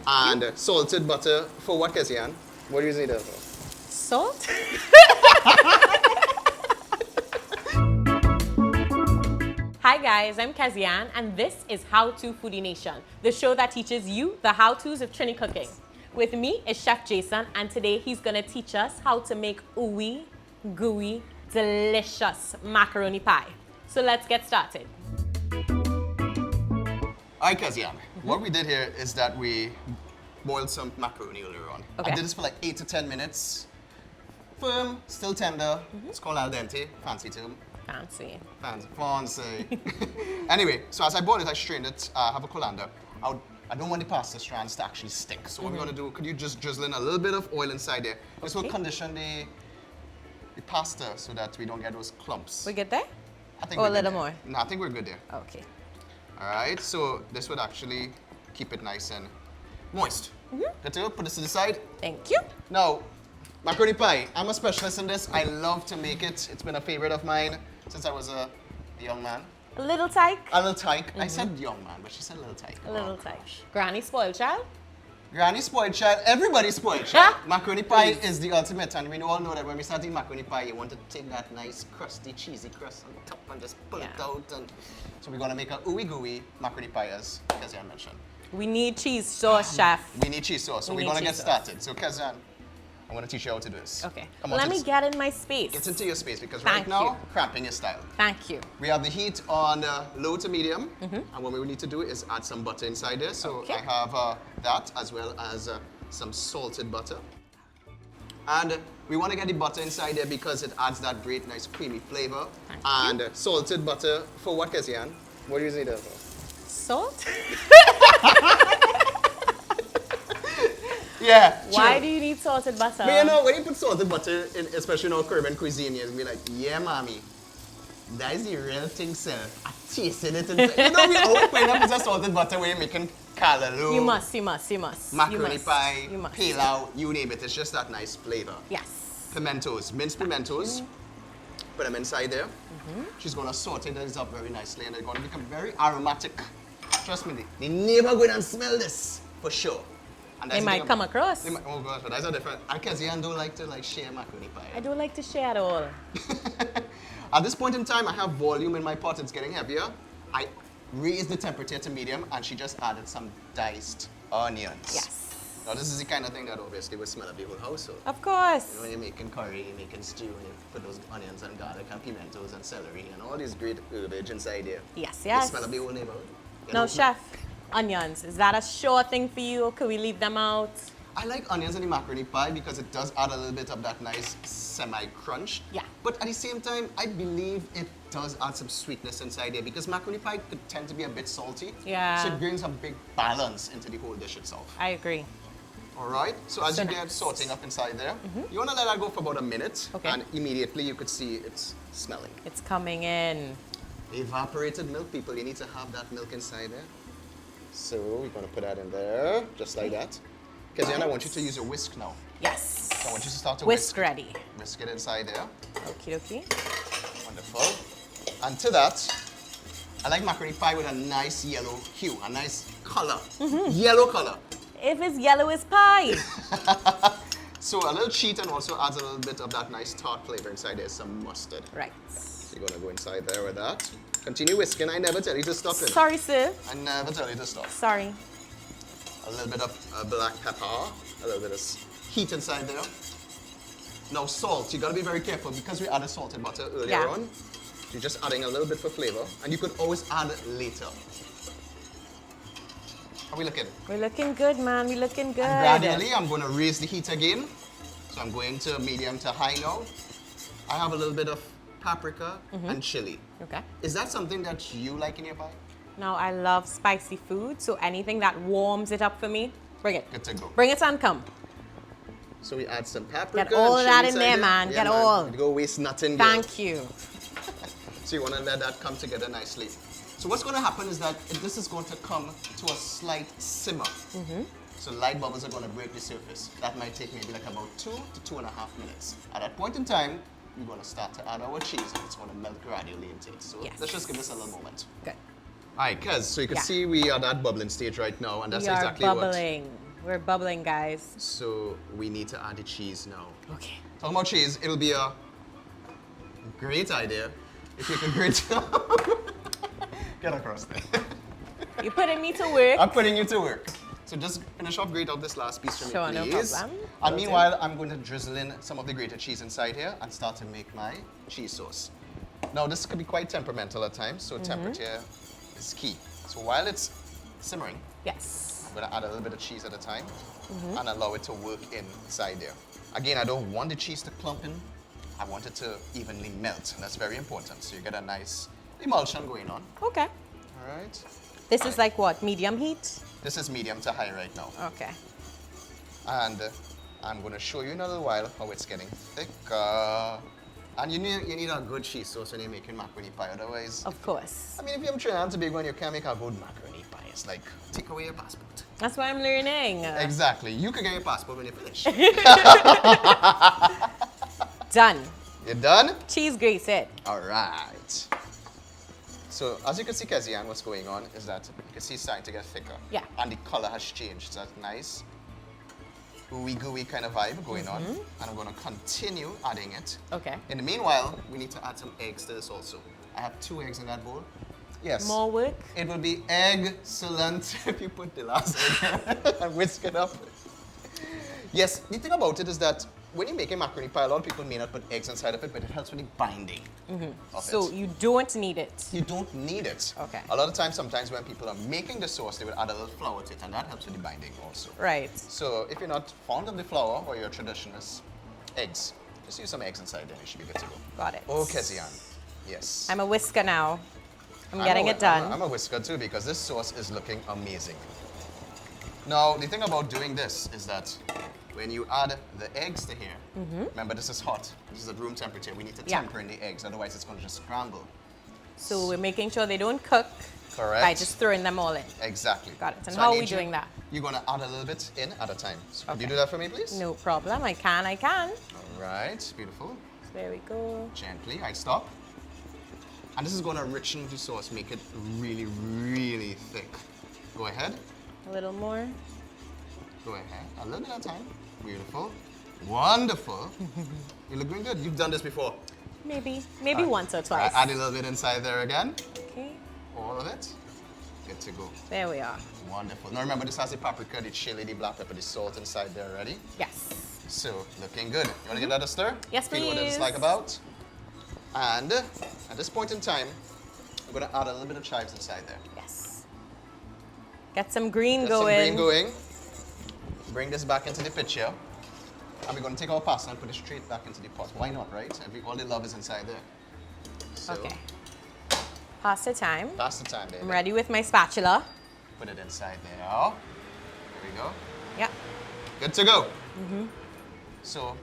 And salted butter for what, Kezzianne? What do you need that for? Salt? Hi guys, I'm Kezzianne and this is How To Foodie Nation, the show that teaches you the how-tos of Trini cooking. With me is Chef Jason and today he's gonna teach us how to make ooey, gooey, delicious macaroni pie. So let's get started. All right, Kezzianne, what we did here is that we boiled some macaroni earlier on. Okay. I did this for like 8 to 10 minutes. Firm, still tender. It's called al dente, fancy term. Fancy. Fancy. Anyway, so as I boiled it, I strained it. I have a colander. I don't want the pasta strands to actually stick. So what we're gonna do, could you just drizzle in a little bit of oil inside there? This will condition the pasta so that we don't get those clumps. We good there? I think or we're a little good there. more? No, I think we're good there. Okay. All right, so this would actually keep it nice and moist. Good to go, put this to the side. Thank you. Now, macaroni pie, I'm a specialist in this. I love to make it. It's been a favorite of mine since I was a young man. A little tyke? A little tyke. I said young man, but she said little tyke. A little tyke. Granny spoiled child? Granny spoiled child, everybody spoiled child. Macaroni pie is the ultimate, and we all know that when we start eating macaroni pie, you want to take that nice, crusty, cheesy crust on top and just pull it out. And so we're gonna make a ooey gooey macaroni pie, as Kezzianne mentioned. We need cheese sauce, chef. We need cheese sauce, so we're gonna get started. So Kezzianne, I'm gonna teach you how to do this. Okay. Come on, Let me get in my space. Get into your space because Thank right now, you. cramping is style. Thank you. We have the heat on low to medium, and what we need to do is add some butter inside there. So I have that as well as some salted butter. And we want to get the butter inside there because it adds that great, nice, creamy flavor. Thank you. Salted butter for what, Kezzianne? What do you need that for? Salt? Yeah. Why true. do you need salted butter? But you know, when you put salted butter in, especially in our Caribbean cuisine, you'll be like, yeah, mommy, that is the real thing, sir. I tasted it. You know, we always put up with salted butter when you're making callaloo. You must. Macaroni pie, You must. pilau, you name it. It's just that nice flavor. Yes. Pimentos, minced pimentos. Put them inside there. She's going to saute these up very nicely and they're going to become very aromatic. Trust me, they never go and smell this, for sure. And They might come across. Oh gosh, but that's a different. And Kezzianne don't like to share macaroni pie. I don't like to share at all. At this point in time, I have volume in my pot. It's getting heavier. I raised the temperature to medium and she just added some diced onions. Yes. Now this is the kind of thing that obviously will smell up the whole household. Of course. You know, when you're making curry, you're making stew, and you put those onions and garlic and pimentos and celery and all these great herbage inside there. Yes. They smell up the whole neighborhood. You Now, know? chef, onions, is that a sure thing for you or could we leave them out? I like onions in the macaroni pie because it does add a little bit of that nice semi-crunch. Yeah. But at the same time, I believe it does add some sweetness inside there because macaroni pie could tend to be a bit salty. Yeah. So it brings a big balance into the whole dish itself. I agree. All right, so as you get sauteing up inside there, you want to let that go for about a minute. Okay. And immediately you could see it's smelling. It's coming in. Evaporated milk, people, you need to have that milk inside there. So we're going to put that in there, just like that. Kezzianne, I want you to use your whisk now. Yes. So I want you to start to Whisk ready. Whisk it inside there. Okie dokie. Wonderful. And to that, I like macaroni pie with a nice yellow hue, a nice color. Yellow color. If it's yellow, it's pie. So a little cheat and also adds a little bit of that nice tart flavor inside there, some mustard. Right. So you're going to go inside there with that. Continue whisking. I never tell you to stop it. Sorry, sir. I never tell you to stop. Sorry. A little bit of black pepper, a little bit of heat inside there. Now salt, you gotta be very careful because we added salted butter earlier on. You're just adding a little bit for flavor and you could always add later. How are we looking? We're looking good, man. We're looking good. And gradually, I'm gonna raise the heat again. So I'm going to medium to high now. I have a little bit of paprika and chili. Okay. Is that something that you like in your pie? Now, I love spicy food, so anything that warms it up for me, bring it. Good to go. Bring it and come. So we add some paprika. Get all and of that chili in there, inside man. Yeah, Get man. all. You go waste nothing, girl. Thank you. So you want to let that come together nicely. So what's going to happen is that this is going to come to a slight simmer. So light bubbles are going to break the surface. That might take maybe like about 2 to 2.5 minutes. At that point in time, we're going to start to add our cheese and it's going to melt gradually into it. So let's just give this a little moment. Good. All right, Kez, so you can see we are at that bubbling stage right now, and that's We are exactly bubbling. we're bubbling, guys. So we need to add the cheese now. Okay. Talking about cheese, it'll be a great idea if you can grate. Get across there. You're putting me to work. I'm putting you to work. So just finish off, grate out this last piece for Sure, me, no please. problem. And meanwhile, I'm going to drizzle in some of the grated cheese inside here and start to make my cheese sauce. Now, this could be quite temperamental at times, so temperature is key. So while it's simmering, Yes. I'm going to add a little bit of cheese at a time and allow it to work inside there. Again, I don't want the cheese to clump in. I want it to evenly melt, and that's very important. So you get a nice emulsion going on. Okay. All right. This is like what, medium heat? This is medium to high right now. Okay. And I'm going to show you in a little while how it's getting thicker. And you need a good cheese sauce when you're making macaroni pie, otherwise... Of course. I mean, if you have Trinidad and Tobago and you can't make a good macaroni pie, it's like, take away your passport. That's why I'm learning. Exactly. You can get your passport when you finish. Done. You're done? Cheese grated. All right. So, as you can see, Kezzianne, what's going on is that you can see it's starting to get thicker. Yeah. And the color has changed. So that's nice, gooey kind of vibe going on. And I'm going to continue adding it. Okay. In the meanwhile, we need to add some eggs to this also. I have 2 eggs in that bowl. Yes. More work? It will be excellent if you put the last egg and whisk it up. Yes, the thing about it is that when you're making macaroni pie, a lot of people may not put eggs inside of it, but it helps with the binding of So it. you don't need it. You don't need it. Okay. A lot of times, sometimes when people are making the sauce, they will add a little flour to it, and that helps with the binding also. Right. So if you're not fond of the flour or you're a traditionalist, eggs. Just use some eggs inside, then you should be good to go. Got it. Oh, Kezzianne. Yes. I'm a whisker now. I'm getting it done. I'm a whisker too, because this sauce is looking amazing. Now, the thing about doing this is that when you add the eggs to here, remember this is hot, this is at room temperature, we need to temper in the eggs, otherwise it's going to just scramble. So we're making sure they don't cook Correct. by just throwing them all in. Exactly. Got it. And So how I are we need doing that? You're going to add a little bit in at a time. So could you Okay. do that for me, please? No problem. I can. All right, beautiful. There we go. Gently, I stop. And this is going to richen the sauce, make it really, really thick. Go ahead. A little more. Go ahead. A little bit at a time. Beautiful. Wonderful. You're looking good. You've done this before. Maybe once or twice. Add a little bit inside there again. Okay. All of it. Good to go. There we are. Wonderful. Now remember, this has the paprika, the chili, the black pepper, the salt inside there already. Yes. So, looking good. You want to give that a stir? Yes, Feel what it's please. like about. And at this point in time, I'm going to add a little bit of chives inside there. Yes. Get some green Get going. some green going. Bring this back into the picture. And we're going to take our pasta and put it straight back into the pot. Why not, right? All the love is inside there. So, Okay. Pasta time. Pasta time, baby. I'm ready with my spatula. Put it inside there. There we go. Yeah. Good to go. So,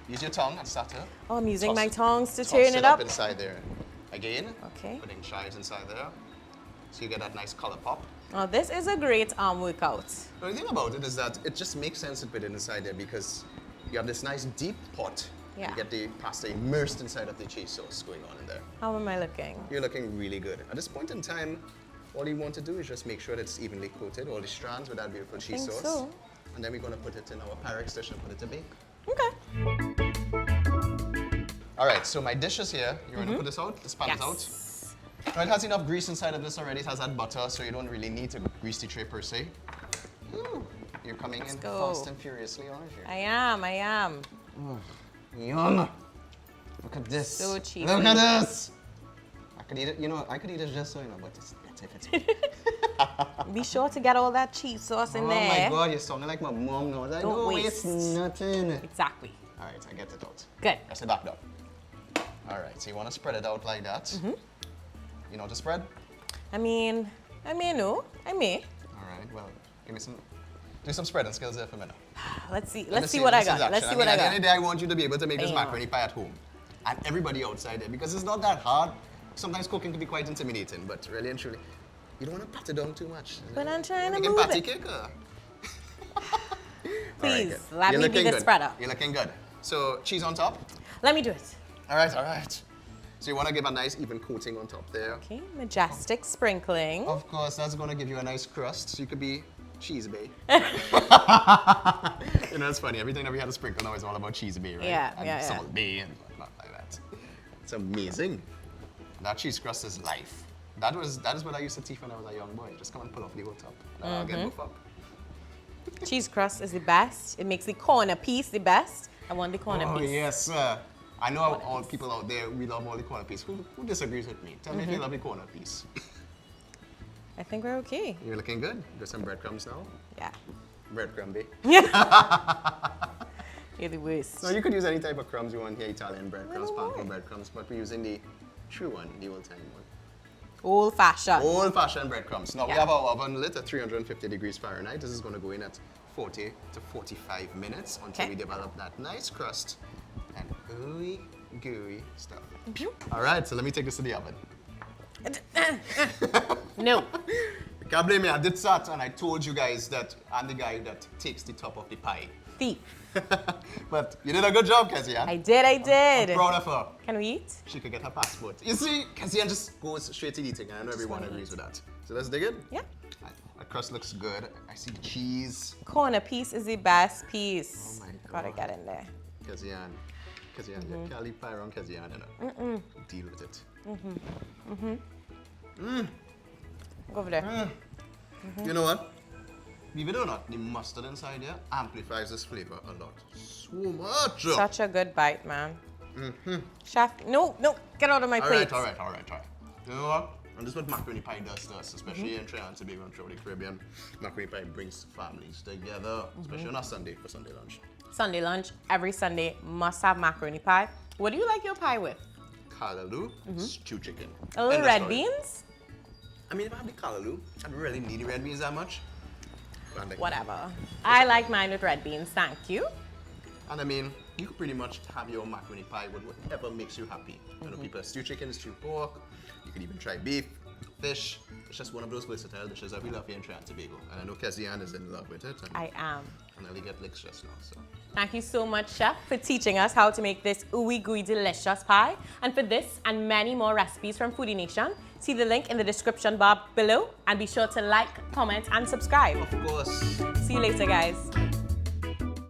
use your tongue and start to Oh, I'm using toss my it- tongs to toss turn it up. inside there. Again, Okay. putting chives inside there. So you get that nice color pop. Oh, this is a great arm workout. The only thing about it is that it just makes sense to put it inside there because you have this nice deep pot. Yeah. You get the pasta immersed inside of the cheese sauce going on in there. How am I looking? You're looking really good. At this point in time, all you want to do is just make sure that it's evenly coated, all the strands with that beautiful cheese think sauce. so. And then we're going to put it in our Pyrex dish and put it to bake. Okay. All right, so my dish is here. You want to put this out? This pan is out. Yes. Now, it has enough grease inside of this already. It has that butter, so you don't really need to grease the tray per se. Ooh, you're coming in go. fast and furiously, aren't you? I am. Yum! Look at this. So cheesy. Look at this! I could eat it, I could eat it just so, but it's better if it's me. Be sure to get all that cheese sauce in Oh there. my God, you're sounding like my mom now. Like, Don't no, waste. it's nothing. Exactly. All right, I get it out. Good. Press it back down. All right, so you want to spread it out like that. You know how to spread? I may know. I may. All right, well, do some spreading skills there for a minute. Let's see. Let me Let's see what I this is got. Let's action. see what I At the end got. of the day, I want you to be able to make this Damn. macaroni pie at home. And everybody outside there, because it's not that hard. Sometimes cooking can be quite intimidating, but really and truly, you don't want to pat it down too much. But I'm trying to Making move patty it. cake, Please, good. let You're me be looking the good. spreader. You're looking good. So, cheese on top. Let me do it. All right, all right. So you want to give a nice even coating on top there. Okay, majestic sprinkling. Of course, that's going to give you a nice crust. So you could be cheese bay. You know, it's funny. Everything that we had to sprinkle now is all about cheese bay, right? Yeah, and salt bay and whatnot like that. It's amazing. That cheese crust is life. That is what I used to teach when I was a young boy. Just come and pull off the whole top. I'll get buff up. Cheese crust is the best. It makes the corner piece the best. I want the corner piece. Oh, yes, sir. I know all people out there, we love all the corner piece. Who disagrees with me? Tell me if you love the corner piece. I think we're okay. You're looking good. There's some breadcrumbs now. Yeah. Breadcrumb bay. You're the worst. No, you could use any type of crumbs you want here, Italian breadcrumbs, panko breadcrumbs, but we're using the true one, the old-time one. Old-fashioned. Old-fashioned breadcrumbs. Now, we Yeah. have our oven lit at 350 degrees Fahrenheit. This is going to go in at 40 to 45 minutes until we develop that nice crust and ooey gooey stuff. All right, so let me take this to the oven. No. You can't blame me. I did that, and I told you guys that I'm the guy that takes the top of the pie. Thief. But you did a good job, Kezzianne. I did. I'm proud of her. Can we eat? She could get her passport. You see, Kezzianne just goes straight to eating, and I know everyone agrees with that. So let's dig in. Yeah. That crust looks good. I see cheese. Corner piece is the best piece. Oh my Gotta God. get in there. Kezzianne, you can't leave pie around Kezzianne, you know. Deal with it. Go over there. You know what? Believe it or not, the mustard inside here amplifies this flavor a lot. So much. Such a good bite, man. Chef, no, get out of my plate. All right. You know what? And this is what macaroni pie does to us, especially in Trinidad and Tobago and throughout the Caribbean. Macaroni pie brings families together, especially on a Sunday for Sunday lunch. Sunday lunch, every Sunday, must have macaroni pie. What do you like your pie with? Callaloo, stew chicken. A little End of red story. beans? I mean, if I have the callaloo, I don't really need the red beans that much. And Whatever. I like mine with red beans, thank you. And I mean, you could pretty much have your macaroni pie with whatever makes you happy. You know, people stew chicken, stew pork. You can even try beef, fish. It's just one of those versatile dishes that we love here in Trinidad and Tobago. And I know Kezzianne is in love with it. And I am. I nearly get licks just now, so. Thank you so much, Chef, for teaching us how to make this ooey gooey delicious pie. And for this and many more recipes from Foodie Nation, see the link in the description bar below and be sure to like, comment, and subscribe. Of course. See you later, guys.